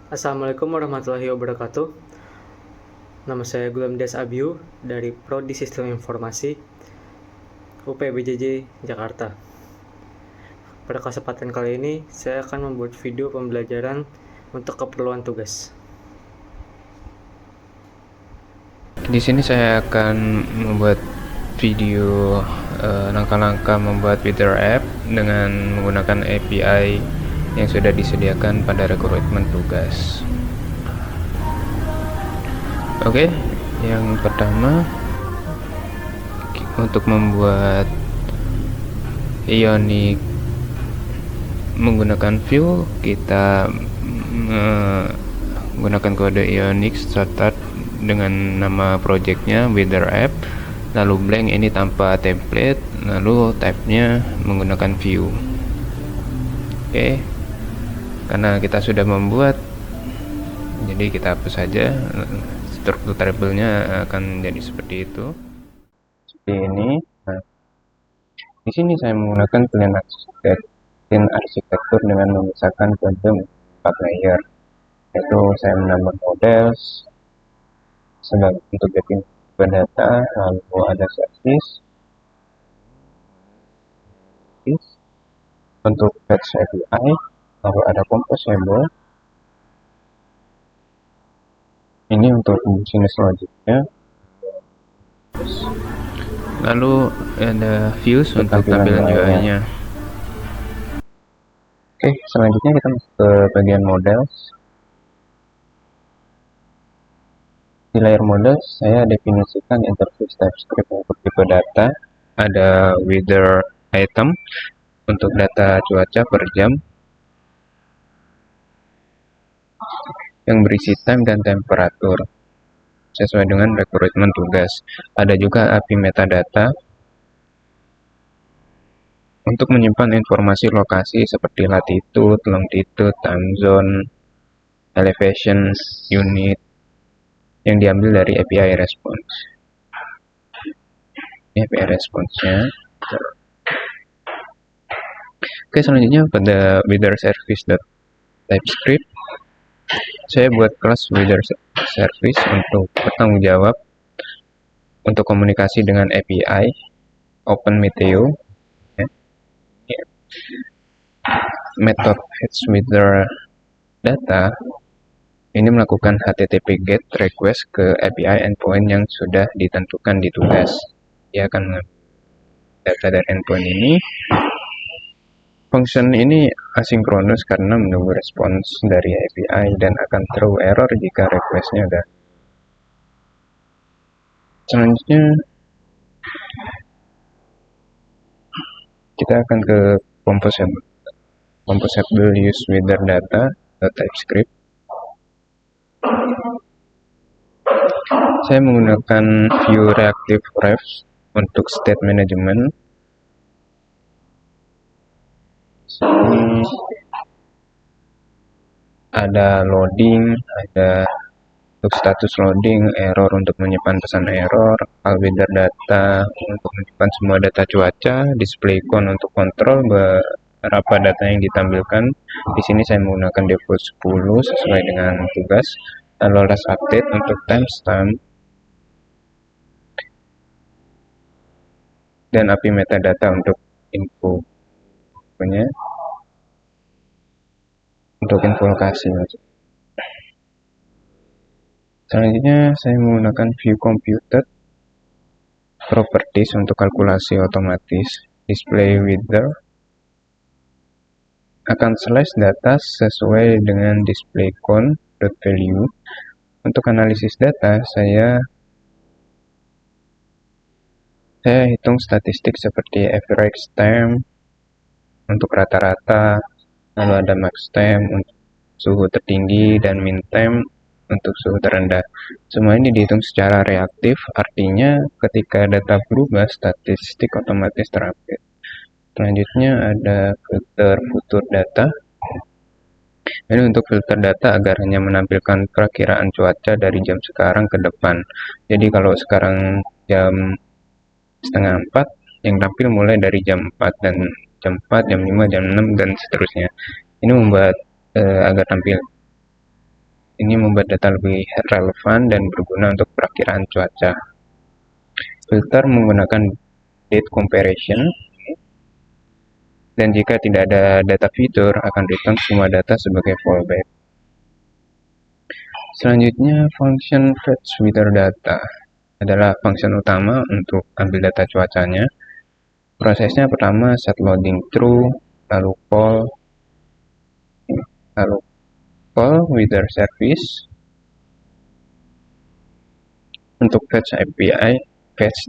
Assalamualaikum warahmatullahi wabarakatuh. Nama saya Gulamdes Abiu dari Prodi Sistem Informasi UPBJJ Jakarta. Pada kesempatan kali ini, saya akan membuat video pembelajaran untuk keperluan tugas. Di sini saya akan membuat video langkah-langkah membuat Wither app dengan menggunakan API yang sudah disediakan pada rekrutmen tugas. Oke, yang pertama untuk membuat Ionic menggunakan view, kita menggunakan kode Ionic start dengan nama projectnya Wither app, lalu blank ini tanpa template, lalu type-nya menggunakan view. Oke, karena kita sudah membuat, jadi kita hapus saja. Struktur tabelnya akan jadi seperti itu, seperti ini. Nah, di sini saya menggunakan clean arsitektur dengan memisahkan kode 4 layer, yaitu saya menambah models sebagai untuk getting data, lalu ada service untuk fetch API, lalu ada composable. Ini untuk business logicnya, lalu ada views untuk tampilan UI-nya. Oke, selanjutnya kita masuk ke bagian models. Di layer models, saya definisikan interface TypeScript untuk tipe data. Ada weather item untuk data cuaca per jam yang berisi time dan temperatur sesuai dengan rekrutmen tugas. Ada juga API metadata untuk menyimpan informasi lokasi seperti latitude, longitude, time zone, elevation, unit yang diambil dari API response. Ini API response-nya. Oke, selanjutnya pada weather service.typescript, saya buat kelas weather service untuk bertanggung jawab untuk komunikasi dengan API OpenMeteo. Method fetchWeather data ini melakukan HTTP GET request ke API endpoint yang sudah ditentukan di tugas. Dia akan mengambil data dari endpoint ini. Function ini asinkronus karena menunggu respons dari API dan akan throw error jika requestnya ada. Selanjutnya kita akan ke composable use weather data TypeScript. Saya menggunakan view reactive refs untuk state management. Sini ada loading, ada untuk status loading, error untuk menyimpan pesan error, weather data untuk menyimpan semua data cuaca, display icon untuk kontrol berapa data yang ditampilkan. Di sini saya menggunakan default 10 sesuai dengan tugas. Lalu last update untuk timestamp dan API metadata untuk info punya untuk info lokasi. Selanjutnya saya menggunakan view computed properties untuk kalkulasi otomatis. Display weather akan slash data sesuai dengan display count.value. Untuk analisis data, saya hitung statistik seperti average time untuk rata-rata, lalu ada max time untuk suhu tertinggi dan min time untuk suhu terendah. Semua ini dihitung secara reaktif, artinya ketika data berubah, statistik otomatis terupdate. Selanjutnya ada filter future data. Ini untuk filter data agar hanya menampilkan perakiraan cuaca dari jam sekarang ke depan. Jadi kalau sekarang jam setengah 4, yang tampil mulai dari jam 4 dan jam 4, jam 5, jam 6, dan seterusnya. Ini membuat agar tampil Ini membuat data lebih relevan dan berguna untuk perakiraan cuaca. Filter menggunakan date comparison, dan jika tidak ada data fitur, akan return semua data sebagai fallback. Selanjutnya, function fetch weather data adalah function utama untuk ambil data cuacanya. Prosesnya pertama set loading true, lalu call weather service untuk fetch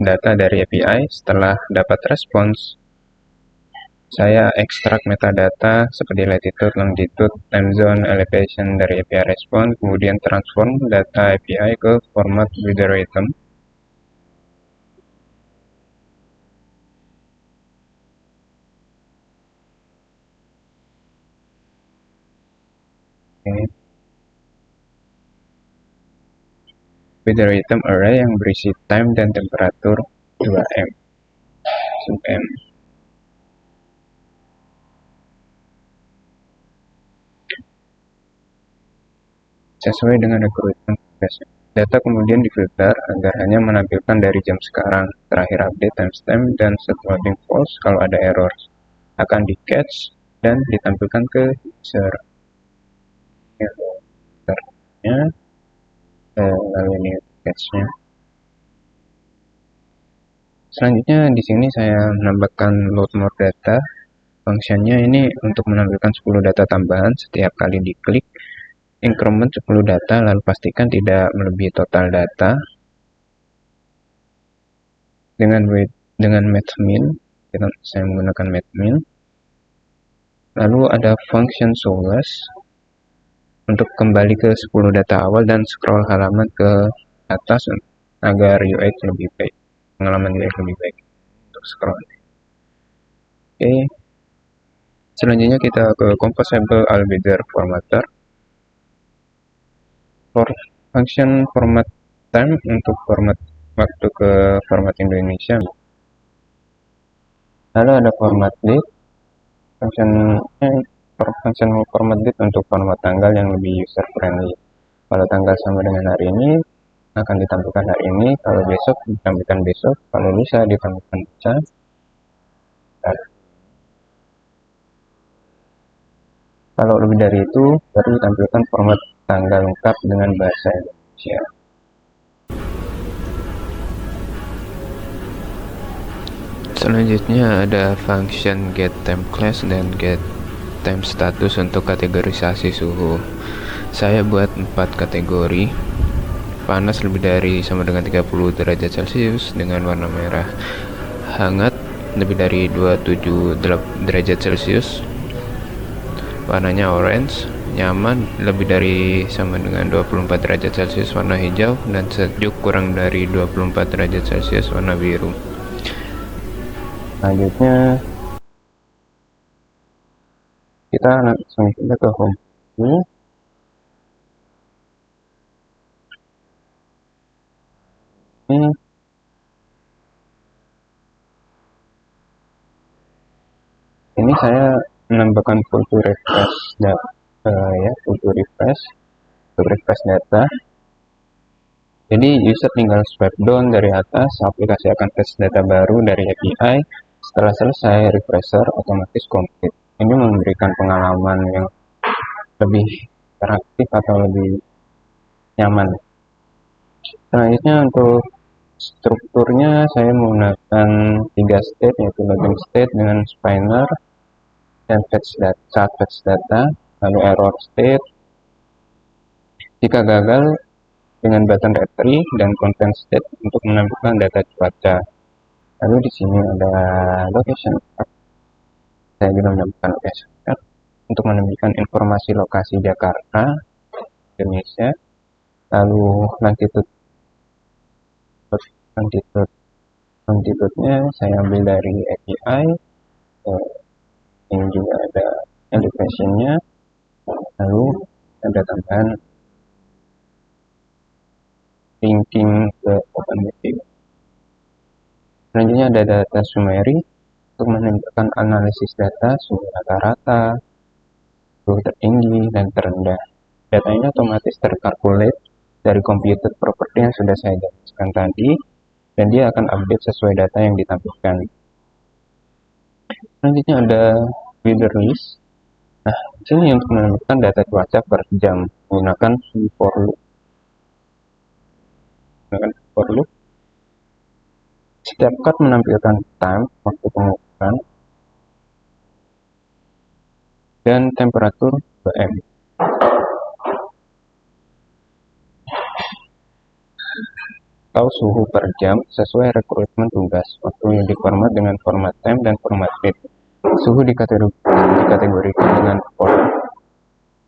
data dari API. Setelah dapat respons, saya ekstrak metadata seperti latitude, longitude, time zone, elevation dari API respon, kemudian transform data API ke format weather item. Weather item array yang berisi time dan temperatur 2M sub M. Sesuai dengan algoritma progression. Data kemudian difilter agar hanya menampilkan dari jam sekarang, terakhir update, timestamp, dan set loading false kalau ada error. Akan di-catch dan ditampilkan ke user. Lalu ini catch-nya. Selanjutnya di sini saya menambahkan load more data. Fungsinya ini untuk menampilkan 10 data tambahan setiap kali diklik. Increment 10 data, lalu pastikan tidak melebihi total data. Dengan matchmin, saya menggunakan matchmin. Lalu ada function solace untuk kembali ke 10 data awal dan scroll halaman ke atas agar UX lebih baik, pengalaman UX lebih baik untuk scroll. Oke. Selanjutnya kita ke composable albedo formatter. For function format time untuk format waktu ke format Indonesia. Lalu ada format date. Function format date untuk format tanggal yang lebih user friendly. Kalau tanggal sama dengan hari ini akan ditampilkan hari ini, kalau besok ditampilkan besok, kalau lusa ditampilkan lusa. Kalau lebih dari itu, baru ditampilkan format tanggal lengkap dengan bahasa Indonesia. Selanjutnya ada function get temp class dan get temp status untuk kategorisasi suhu. Saya buat 4 kategori. Panas lebih dari sama dengan 30 derajat Celcius dengan warna merah. Hangat lebih dari 27 derajat Celcius, warnanya orange. Nyaman lebih dari sama dengan 24 derajat Celcius, warna hijau. Dan sejuk kurang dari 24 derajat Celcius, warna biru. Selanjutnya kita langsung ke home. Ini saya menambahkan full to refresh refresh data. Jadi user tinggal swipe down dari atas, aplikasi akan fetch data baru dari API. Setelah selesai, refresher otomatis complete. Ini memberikan pengalaman yang lebih interaktif atau lebih nyaman. Selanjutnya untuk strukturnya saya menggunakan 3 state, yaitu loading state dengan spinner dan saat fetch data, lalu error state jika gagal, dengan button retrieve dan content state untuk menampilkan data cuaca. Lalu di sini ada location chart. Saya juga menambahkan location chart untuk menampilkan informasi lokasi Jakarta, Indonesia. Lalu longitude-nya saya ambil dari API. Ini juga ada elevation-nya. Lalu ada tambahan linking ke OpenWP. Selanjutnya ada data summary untuk menunjukkan analisis data suhu rata-rata, suhu tertinggi dan terendah. Datanya otomatis terkalkulate dari computed property yang sudah saya jelaskan tadi, dan dia akan update sesuai data yang ditampilkan. Selanjutnya ada weather list. Nah, di sini untuk menentukan data cuaca per jam menggunakan for loop. Setiap card menampilkan time, waktu pengukuran, dan temperatur BM. Atau suhu per jam sesuai rekrutmen tugas. Waktunya diformat dengan format time dan format date. Suhu dikategorikan dengan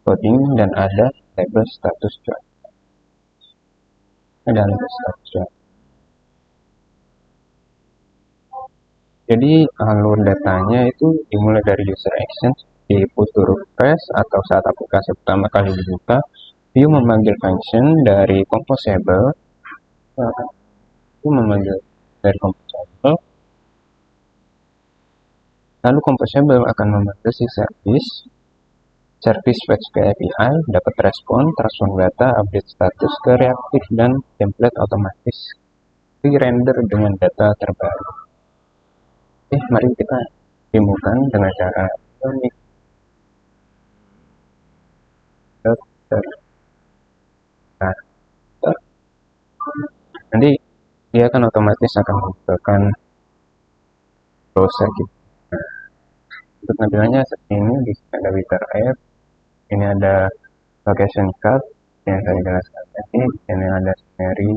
coding dan ada label status cuaca. Jadi alur datanya itu dimulai dari user action di push to refresh atau saat aplikasi pertama kali dibuka. View memanggil function dari composable. Lalu composable akan memanggil si service fetch ke API, dapat respon, transform data, update status ke reaktif, dan template otomatis di-render dengan data terbaru. Mari kita demokan dengan cara ini. Nanti dia akan otomatis akan membukakan browser gitu. Untuk tampilannya seperti ini. Di sini ada weather app, ini ada location card yang saya jelaskan tadi, di sini ada summary,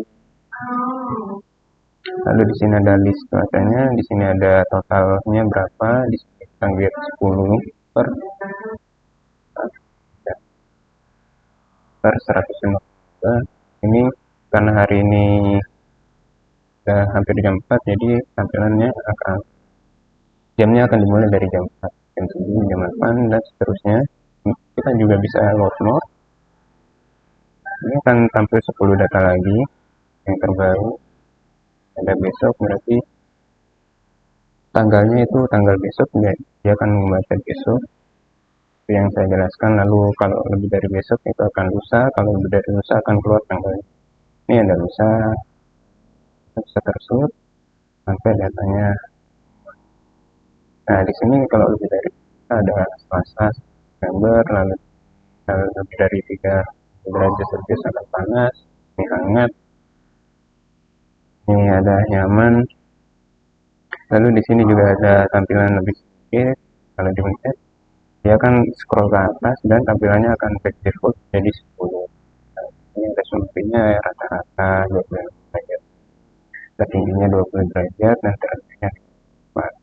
lalu di sini ada list cuacanya, di sini ada totalnya berapa, di sini tanggal 10 per 150. Ini karena hari ini sudah hampir jam 4, jadi tampilannya jamnya akan dimulai dari jam 4, jam 7, jam 8, dan seterusnya. Kita juga bisa load more. Ini akan tampil 10 data lagi yang terbaru. Ada besok, berarti tanggalnya itu tanggal besok, dia akan membaca besok. Itu yang saya jelaskan. Lalu kalau lebih dari besok itu akan lusa, kalau lebih dari lusa akan keluar tanggalnya. Ini ada lusa tersebut sampai datanya. Nah, di sini kalau lebih dari ada Selasa, September, lalu lebih dari 3 derajat Celcius akan panas, ini hangat, ini ada nyaman. Lalu di sini juga ada tampilan lebih sedikit. Kalau dipencet, dia akan scroll ke atas dan tampilannya akan back default jadi 10. Nah, ini resolusinya rata-rata 20 derajat, tertingginya 20 derajat, dan terendahnya 4.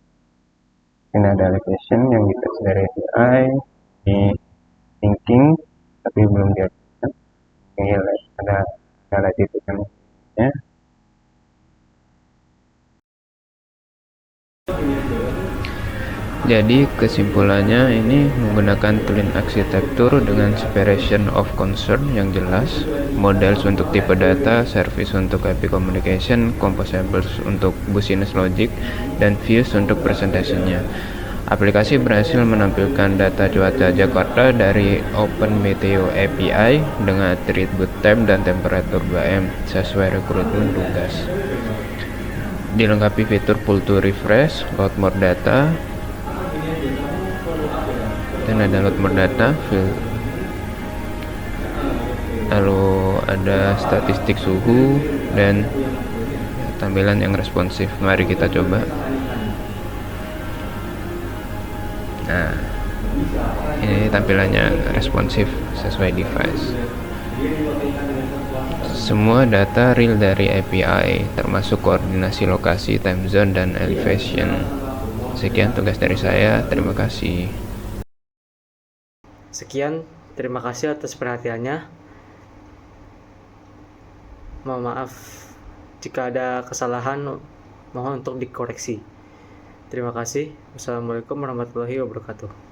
Ini ada elevation yang di-fetch dari API, ini thinking tapi belum diaktifkan. Ini ada latitude-nya. Jadi kesimpulannya ini menggunakan clean arsitektur dengan separation of concern yang jelas, models untuk tipe data, service untuk API communication, composables untuk business logic, dan views untuk presentationnya. Aplikasi berhasil menampilkan data cuaca Jakarta dari Open Meteo API dengan atribut time dan temperatur BM sesuai rekrutmen tugas. Dilengkapi fitur pull to refresh, load more data, dan ada load more data, lalu ada statistik suhu dan tampilan yang responsif. Mari kita coba. Nah, ini tampilannya responsif sesuai device. Semua data real dari API, termasuk koordinasi lokasi, time zone, dan elevation. Sekian tugas dari saya, terima kasih. Sekian, terima kasih atas perhatiannya. Mohon maaf jika ada kesalahan, mohon untuk dikoreksi. Terima kasih. Wassalamualaikum warahmatullahi wabarakatuh.